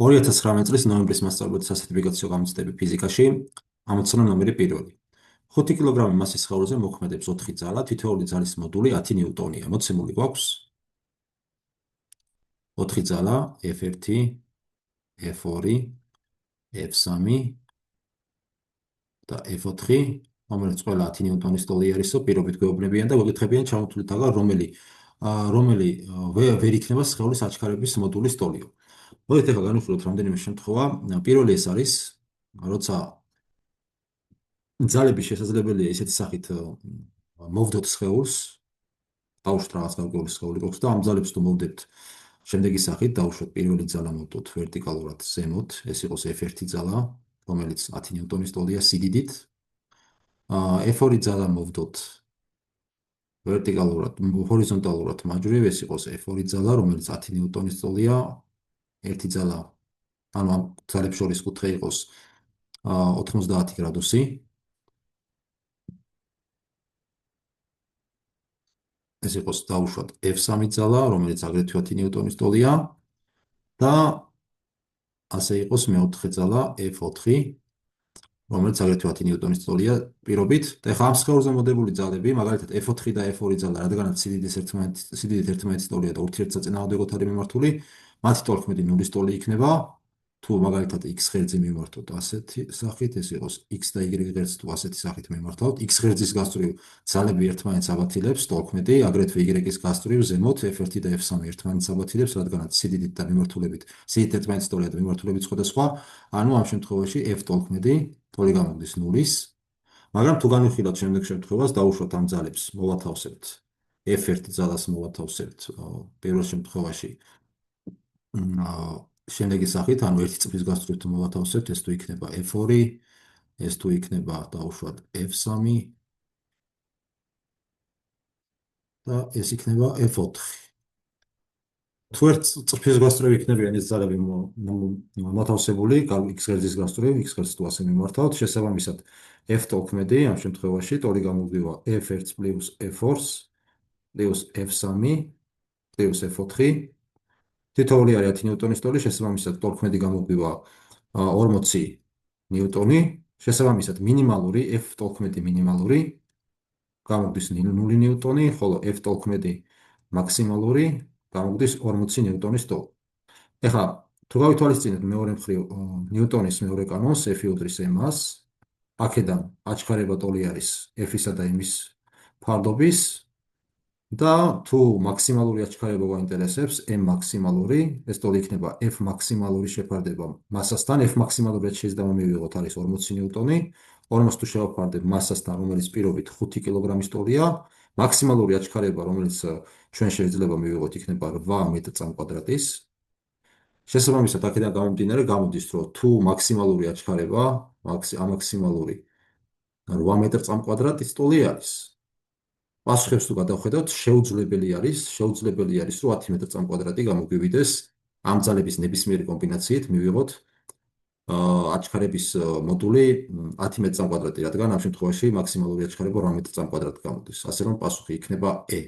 2019 წლის ნოემბრის მასწავლებლთა სასერტიფიკაციო გამოცდები ფიზიკაში ამოცანა ნომერი 1. 5 კილოგრამი მასის სხეულზე მოქმედებს 4 ძალა, თითოეული ძალის მოდული 10 ნიუტონია. მოცემული გვაქვს 4 ძალა F1, F2, F3 და F4, რომელიც ყველა 10 ნიუტონის ტოლი არისო, პირობით გვეუბნებიან და გვეკითხებიან ჩამოთვლით აღარ რომელი ვერ იქნება სხეულის აჩქარების მოდულის ტოლიო. მოდით ახლა განვიხილოთ რამდენიმე შემთხვევა. პირველი ეს არის, როცა ძალები შესაძლებელია ისეთი სახით მოვდოთ სხეულს, დავუშვათ რაღაც გარკვეული სხეული გვაქვს და ამ ძალებს თუ მოვდებთ შემდეგი სახით, დავუშვათ პირველი ძალა მოვდოთ ვერტიკალურად ზემოთ, ეს იყოს F1 ძალა, რომელიც 10 ნიუტონის ტოლია სიდიდით. F2 ძალა მოვდოთ ვერტიკალურად, ჰორიზონტალურად მაჯვრივ, ეს იყოს F2 ძალა, რომელიც 10 ნიუტონის ტოლია. ერთი ძალა, ანუ ამ ძალებს შორის კუთხე იყოს 90 გრადუსი. ეს იყოს დავუშვათ F3 ძალა, რომელიც აგრეთვე 10 ნიუტონის ტოლია და ასე იყოს მეოთხე ძალა F4, რომელიც აგრეთვე 10 ნიუტონის ტოლია პირობით. და ახლა ამ სხეულზე მოდებული ძალები, მაგალითად F4 და F2 ძალა, რადგანაც სიდიდით ერთმანეთის ტოლია და ურთიერთსაწინააღმდეგოდ არის მიმართული, მათი თორქმედი ნულის ტოლი იქნება. თუ მაგალითად x ღერძი მიმართოთ ასეთი სახით, ეს იყოს x და y ღერძს თუ ასეთი სახით მიმართავთ, x ღერძის გასწვრივ ძალები ერთმანეთს აბათილებს თორქმედი, აგრეთვე y-ის გასწვრივ ზემოთ F1 და F3 ერთმანეთს აბათილებს, რადგანაც სიდიდით და მიმართულებით, სიდიდით ერთმანეთის ტოლია და მიმართულებით სხვადასხვა, ანუ ამ შემთხვევაში F თორქმედი ტოლი გამოგდის ნულის. მაგრამ თუ განვიხილოთ შემდეგ შემთხვევას, დავუშვათ ამ ძალებს, მოვათავსებთ F1 ძალას მოვათავსებთ პირველ შემთხვევაში შემდეგი სახით, ანუ ერთი წრის გასწვრივ თუ მოვათავსებთ, ეს თუ იქნება F2, ეს თუ იქნება დავუშვათ F3 და ეს იქნება F4. თუ ერთ წრის გასწვრივ იქნებიან ეს ძალები მოთავსებული, x ღერძის გასწვრივ, x ღერძს თუ ასე მიმართავთ, შესაბამისად F თორქმედი ამ შემთხვევაში ტოლი გამოგვივა F1 პლუს F4 პლუს F3 პლუს F4. თითოეული არის 10 ნიუტონის ტოლი, შესაბამისად თორქმედი გამოგვივა 40 ნიუტონი, შესაბამისად მინიმალური F თორქმედი მინიმალური გამოგდის 0 ნიუტონი, ხოლო F თორქმედი მაქსიმალური გამოგდის 40 ნიუტონის ტოლი. ეხლა თუ გავითვალისწინებთ მეორე მხრივ ნიუტონის მეორე კანონს, F უდრის M-ას, აქედან აჩქარება ტოლი არის F-ისა და M-ის ფარდობის და თუ მაქსიმალური აჩქარება გვაინტერესებს, M მაქსიმალური, ეს ტოლი იქნება F მაქსიმალური შეფარდება მასასთან, F მაქსიმალურად შეიძლება მივიღოთ არის 40 ნიუტონი, 40 თუ შევაფარდებ მასასთან, რომელიც პირობით 5 კილოგრამის ტოლია, მაქსიმალური აჩქარება, რომელიც ჩვენ შეიძლება მივიღოთ, იქნება 8 მეტრ/კვადრატის. შესაბამისად, აქედან გამომდინარე გამოდის, რომ თუ მაქსიმალური აჩქარება, ამაქსიმალური 8 მეტრ/კვადრატის ტოლი არის. პასუხებს თუ გადავხედავთ, შეუძლებელი არის, რომ 10 მეტრ/კვადრატი გამოგვივიდეს ამ ძალების ნებისმიერი კომბინაციით მივიღოთ აჩქარების მოდული 10 მეტრ/კვადრატი, რადგან ამ შემთხვევაში მაქსიმალური აჩქარება 8 მეტრ/კვადრატი გამოდის. ასე რომ პასუხი იქნება E.